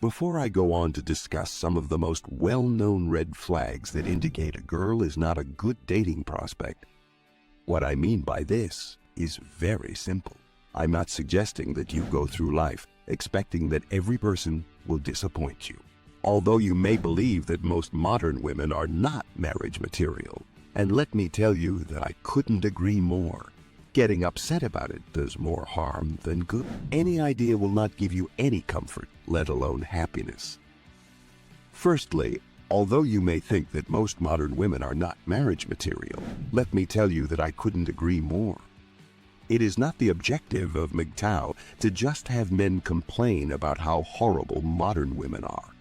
Before I go on to discuss some of the most well-known red flags that indicate a girl is not a good dating prospect, what I mean by this is very simple. I'm not suggesting that you go through life expecting that every person will disappoint you. Although you may believe that most modern women are not marriage material, and let me tell you that I couldn't agree more. Getting upset about it does more harm than good. Any idea will not give you any comfort, let alone happiness. Firstly, although you may think that most modern women are not marriage material, let me tell you that I couldn't agree more. It is not the objective of MGTOW to just have men complain about how horrible modern women are.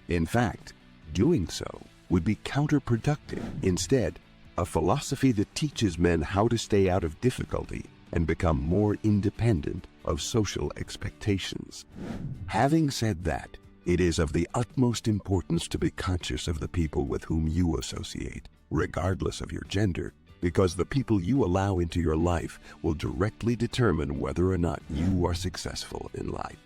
In fact, doing so would be counterproductive. Instead, a philosophy that teaches men how to stay out of difficulty and become more independent of social expectations. Having said that, it is of the utmost importance to be conscious of the people with whom you associate, regardless of your gender, because the people you allow into your life will directly determine whether or not you are successful in life.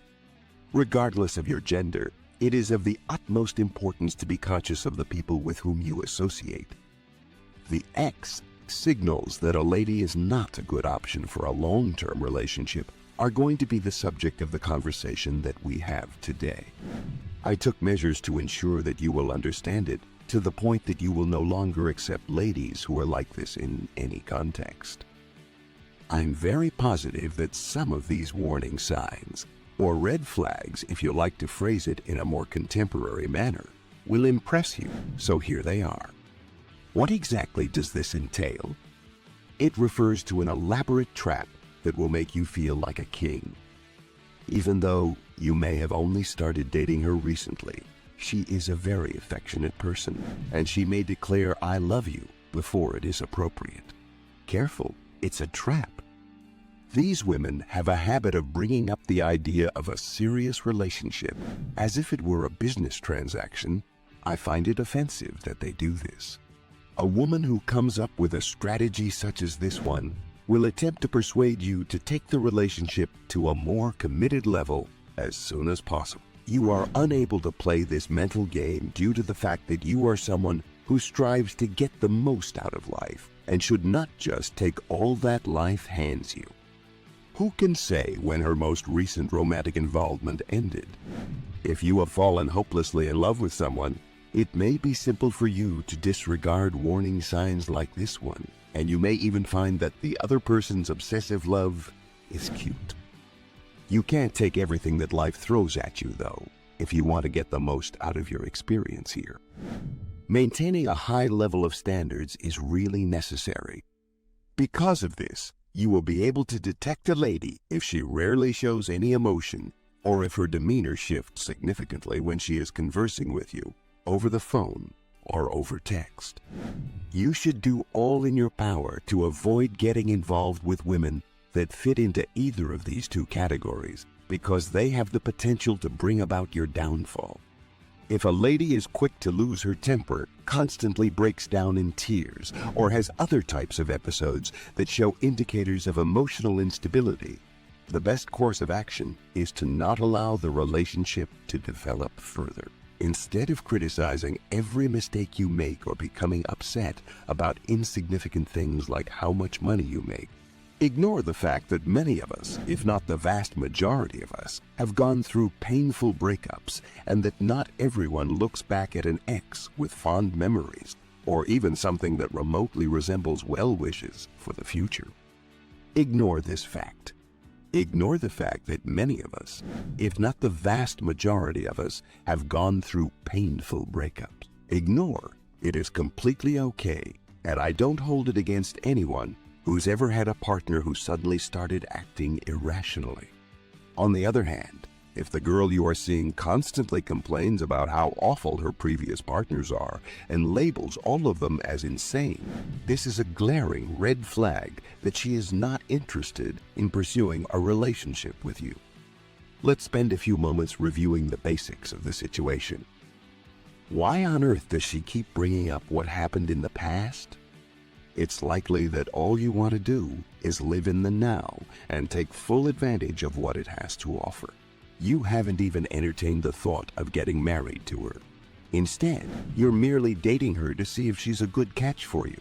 Regardless of your gender, it is of the utmost importance to be conscious of the people with whom you associate. The X signals that a lady is not a good option for a long-term relationship are going to be the subject of the conversation that we have today. I took measures to ensure that you will understand it, to the point that you will no longer accept ladies who are like this in any context. I'm very positive that some of these warning signs, or red flags if you like to phrase it in a more contemporary manner, will impress you, so here they are. What exactly does this entail? It refers to an elaborate trap that will make you feel like a king. Even though you may have only started dating her recently, she is a very affectionate person, and she may declare "I love you" before it is appropriate. Careful, it's a trap. These women have a habit of bringing up the idea of a serious relationship as if it were a business transaction. I find it offensive that they do this. A woman who comes up with a strategy such as this one will attempt to persuade you to take the relationship to a more committed level as soon as possible. You are unable to play this mental game due to the fact that you are someone who strives to get the most out of life and should not just take all that life hands you. Who can say when her most recent romantic involvement ended? If you have fallen hopelessly in love with someone, it may be simple for you to disregard warning signs like this one, and you may even find that the other person's obsessive love is cute. You can't take everything that life throws at you, though, if you want to get the most out of your experience here. Maintaining a high level of standards is really necessary. Because of this, you will be able to detect a lady if she rarely shows any emotion, or if her demeanor shifts significantly when she is conversing with you, over the phone or over text. You should do all in your power to avoid getting involved with women that fit into either of these two categories, because they have the potential to bring about your downfall. If a lady is quick to lose her temper, constantly breaks down in tears, or has other types of episodes that show indicators of emotional instability, the best course of action is to not allow the relationship to develop further. Instead of criticizing every mistake you make or becoming upset about insignificant things like how much money you make, ignore the fact that many of us, if not the vast majority of us, have gone through painful breakups, and that not everyone looks back at an ex with fond memories, or even something that remotely resembles well wishes for the future. Ignore this fact. Ignore the fact that many of us, if not the vast majority of us, have gone through painful breakups. Ignore it is completely okay, and I don't hold it against anyone who's ever had a partner who suddenly started acting irrationally. On the other hand, if the girl you are seeing constantly complains about how awful her previous partners are and labels all of them as insane, this is a glaring red flag that she is not interested in pursuing a relationship with you. Let's spend a few moments reviewing the basics of the situation. Why on earth does she keep bringing up what happened in the past? It's likely that all you want to do is live in the now and take full advantage of what it has to offer. You haven't even entertained the thought of getting married to her. Instead, you're merely dating her to see if she's a good catch for you.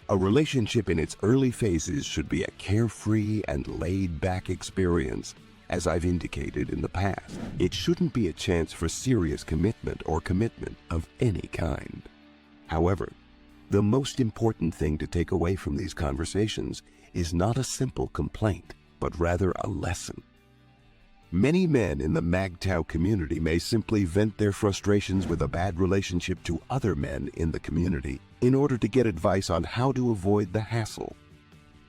A relationship in its early phases should be a carefree and laid-back experience. As I've indicated in the past, it shouldn't be a chance for serious commitment or commitment of any kind. However, the most important thing to take away from these conversations is not a simple complaint, but rather a lesson. Many men in the MGTOW community may simply vent their frustrations with a bad relationship to other men in the community in order to get advice on how to avoid the hassle.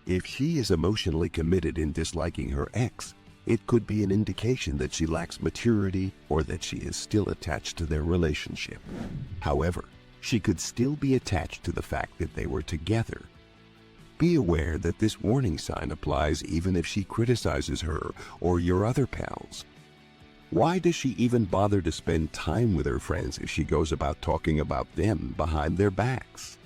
If she is emotionally committed in disliking her ex, it could be an indication that she lacks maturity or that she is still attached to their relationship. However, she could still be attached to the fact that they were together. Be aware that this warning sign applies even if she criticizes her or your other pals. Why does she even bother to spend time with her friends if she goes about talking about them behind their backs?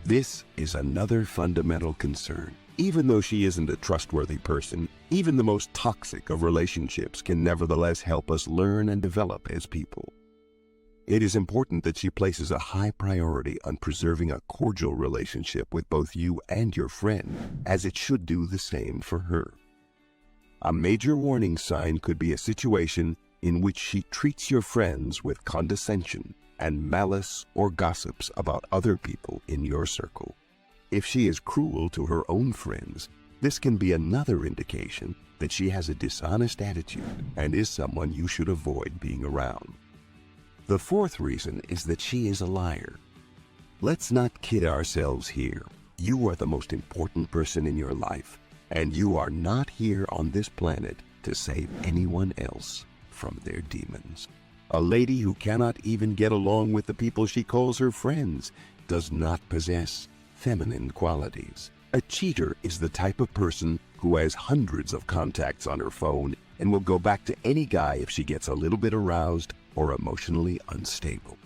This is another fundamental concern. Even though she isn't a trustworthy person, even the most toxic of relationships can nevertheless help us learn and develop as people. It is important that she places a high priority on preserving a cordial relationship with both you and your friend, as it should do the same for her. A major warning sign could be a situation in which she treats your friends with condescension and malice or gossips about other people in your circle. If she is cruel to her own friends, this can be another indication that she has a dishonest attitude and is someone you should avoid being around. The fourth reason is that she is a liar. Let's not kid ourselves here. You are the most important person in your life, and you are not here on this planet to save anyone else from their demons. A lady who cannot even get along with the people she calls her friends does not possess feminine qualities. A cheater is the type of person who has hundreds of contacts on her phone and will go back to any guy if she gets a little bit aroused or emotionally unstable.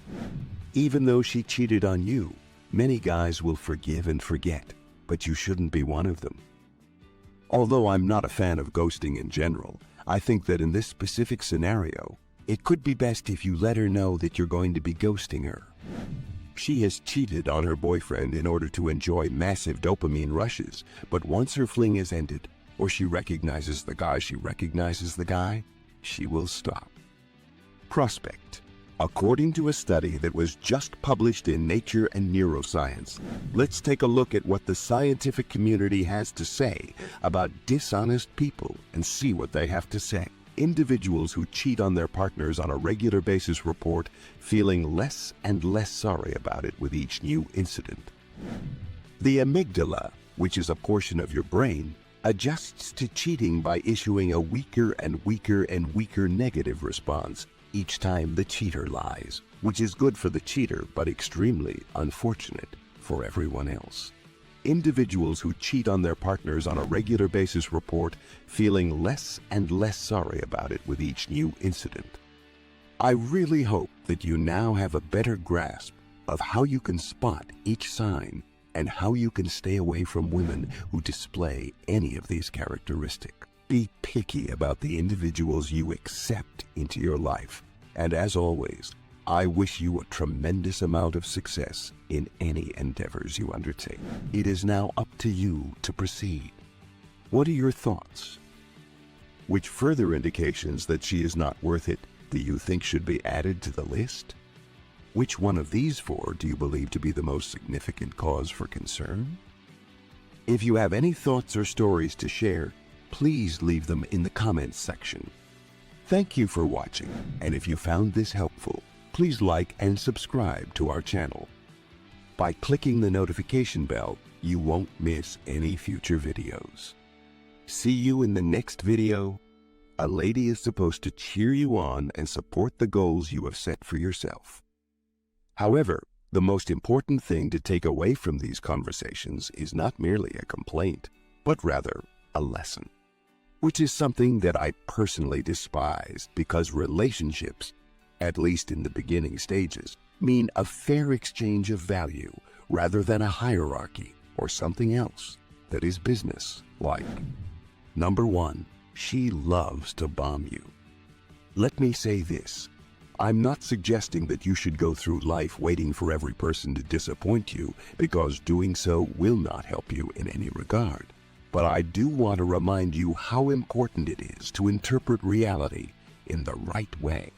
Even though she cheated on you, many guys will forgive and forget, but you shouldn't be one of them. Although I'm not a fan of ghosting in general, I think that in this specific scenario, it could be best if you let her know that you're going to be ghosting her. She has cheated on her boyfriend in order to enjoy massive dopamine rushes, but once her fling is ended, or she recognizes the guy, she will stop. Prospect. According to a study that was just published in Nature and Neuroscience, let's take a look at what the scientific community has to say about dishonest people and see what they have to say. Individuals who cheat on their partners on a regular basis report feeling less and less sorry about it with each new incident. The amygdala, which is a portion of your brain, adjusts to cheating by issuing a weaker and weaker and weaker negative response each time the cheater lies, which is good for the cheater but extremely unfortunate for everyone else. Individuals who cheat on their partners on a regular basis report feeling less and less sorry about it with each new incident. I really hope that you now have a better grasp of how you can spot each sign and how you can stay away from women who display any of these characteristics. Be picky about the individuals you accept into your life. And as always, I wish you a tremendous amount of success in any endeavors you undertake. It is now up to you to proceed. What are your thoughts? Which further indications that she is not worth it do you think should be added to the list? Which one of these four do you believe to be the most significant cause for concern? If you have any thoughts or stories to share, please leave them in the comments section. Thank you for watching, and if you found this helpful, please like and subscribe to our channel. By clicking the notification bell, you won't miss any future videos. See you in the next video. A lady is supposed to cheer you on and support the goals you have set for yourself. However, the most important thing to take away from these conversations is not merely a complaint, but rather a lesson, which is something that I personally despise because relationships, at least in the beginning stages, mean a fair exchange of value rather than a hierarchy or something else that is business-like. Number one, she loves to bomb you. Let me say this. I'm not suggesting that you should go through life waiting for every person to disappoint you, because doing so will not help you in any regard. But I do want to remind you how important it is to interpret reality in the right way.